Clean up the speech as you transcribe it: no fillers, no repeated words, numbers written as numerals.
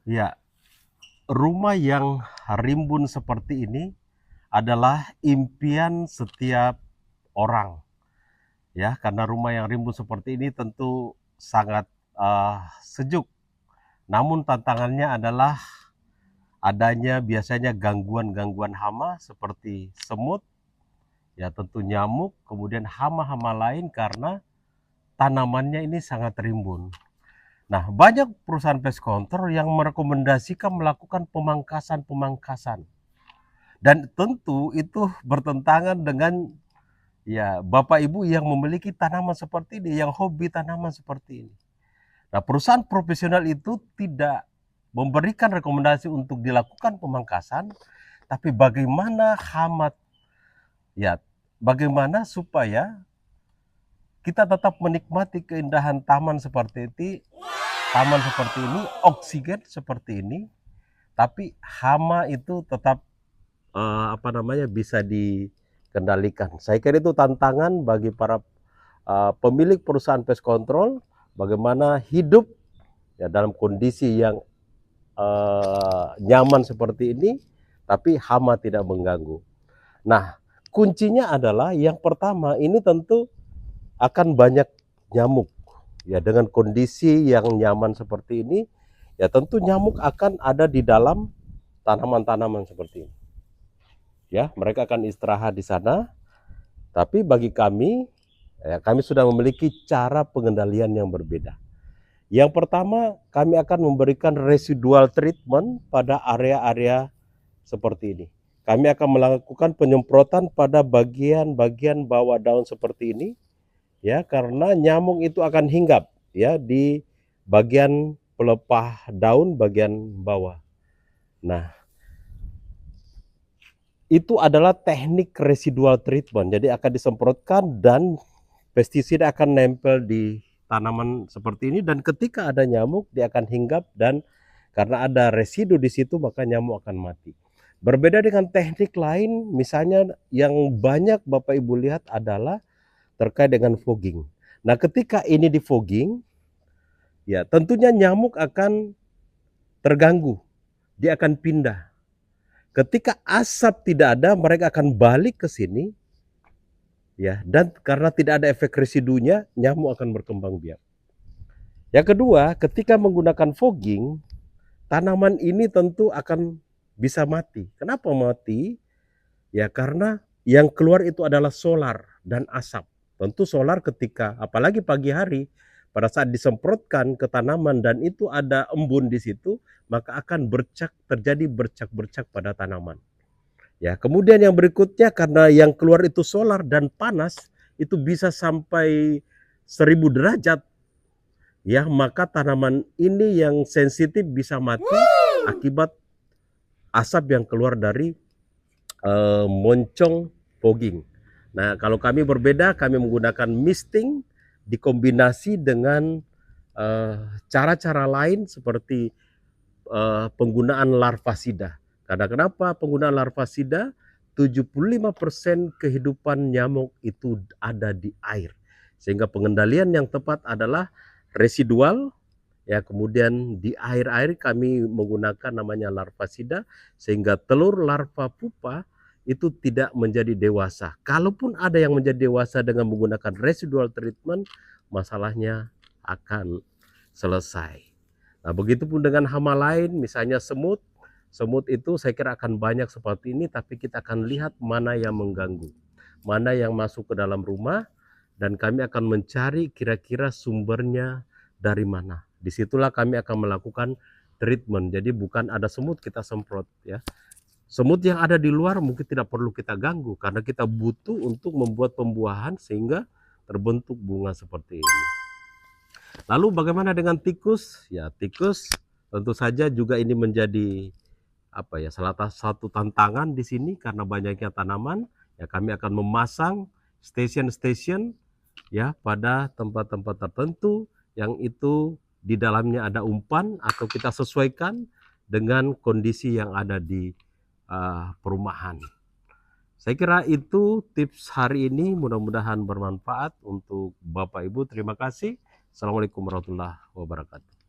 Ya, rumah yang rimbun seperti ini adalah impian setiap orang, ya, karena rumah yang rimbun seperti ini tentu sangat sejuk. Namun tantangannya adalah adanya biasanya gangguan-gangguan hama seperti semut, ya tentu nyamuk, kemudian hama-hama lain karena tanamannya ini sangat rimbun. Nah, banyak perusahaan pest control yang merekomendasikan melakukan pemangkasan-pemangkasan. Dan tentu itu bertentangan dengan ya Bapak Ibu yang memiliki tanaman seperti ini, yang hobi tanaman seperti ini. Nah, perusahaan profesional itu tidak memberikan rekomendasi untuk dilakukan pemangkasan, tapi bagaimana ya bagaimana supaya kita tetap menikmati keindahan taman seperti ini, oksigen seperti ini, tapi hama itu tetap bisa dikendalikan. Saya kira itu tantangan bagi para pemilik perusahaan pest control, bagaimana hidup ya dalam kondisi yang nyaman seperti ini, tapi hama tidak mengganggu. Nah, kuncinya adalah yang pertama ini tentu akan banyak nyamuk. Ya, dengan kondisi yang nyaman seperti ini, ya tentu nyamuk akan ada di dalam tanaman-tanaman seperti ini. Ya, mereka akan istirahat di sana. Tapi bagi kami, ya, kami sudah memiliki cara pengendalian yang berbeda. Yang pertama, kami akan memberikan residual treatment pada area-area seperti ini. Kami akan melakukan penyemprotan pada bagian-bagian bawah daun seperti ini, ya, karena nyamuk itu akan hinggap, ya, di bagian pelepah daun bagian bawah. Nah, itu adalah teknik residual treatment. Jadi akan disemprotkan dan pestisida akan nempel di tanaman seperti ini, dan ketika ada nyamuk dia akan hinggap, dan karena ada residu di situ maka nyamuk akan mati. Berbeda dengan teknik lain, misalnya yang banyak Bapak Ibu lihat adalah terkait dengan fogging. Nah, ketika ini di fogging, ya tentunya nyamuk akan terganggu, dia akan pindah. Ketika asap tidak ada, mereka akan balik ke sini, ya, dan karena tidak ada efek residunya, nyamuk akan berkembang biak. Yang kedua, ketika menggunakan fogging, tanaman ini tentu akan bisa mati. Kenapa mati? Ya karena yang keluar itu adalah solar dan asap. Tentu solar ketika, apalagi pagi hari, pada saat disemprotkan ke tanaman dan itu ada embun di situ, maka akan terjadi bercak-bercak pada tanaman. Ya, kemudian yang berikutnya karena yang keluar itu solar dan panas, itu bisa sampai 1000 derajat, ya, maka tanaman ini yang sensitif bisa mati akibat asap yang keluar dari moncong fogging. Nah, kalau kami berbeda, kami menggunakan misting dikombinasi dengan cara-cara lain seperti penggunaan larvasida. Karena kenapa penggunaan larvasida? 75% kehidupan nyamuk itu ada di air. Sehingga pengendalian yang tepat adalah residual, ya, kemudian di air-air kami menggunakan namanya larvasida, sehingga telur larva pupa itu tidak menjadi dewasa. Kalaupun ada yang menjadi dewasa dengan menggunakan residual treatment, masalahnya akan selesai. Nah, begitupun dengan hama lain, misalnya semut. Semut itu saya kira akan banyak seperti ini, tapi kita akan lihat mana yang mengganggu, mana yang masuk ke dalam rumah, dan kami akan mencari kira-kira sumbernya dari mana. Disitulah kami akan melakukan treatment. Jadi bukan ada semut kita semprot, ya. Semut yang ada di luar mungkin tidak perlu kita ganggu karena kita butuh untuk membuat pembuahan sehingga terbentuk bunga seperti ini. Lalu bagaimana dengan tikus? Ya, tikus tentu saja juga ini menjadi salah satu tantangan di sini karena banyaknya tanaman. Ya, kami akan memasang stasiun-stasiun, ya, pada tempat-tempat tertentu yang itu di dalamnya ada umpan atau kita sesuaikan dengan kondisi yang ada di perumahan. Saya kira itu tips hari ini, mudah-mudahan bermanfaat untuk Bapak Ibu. Terima kasih. Assalamualaikum warahmatullahi wabarakatuh.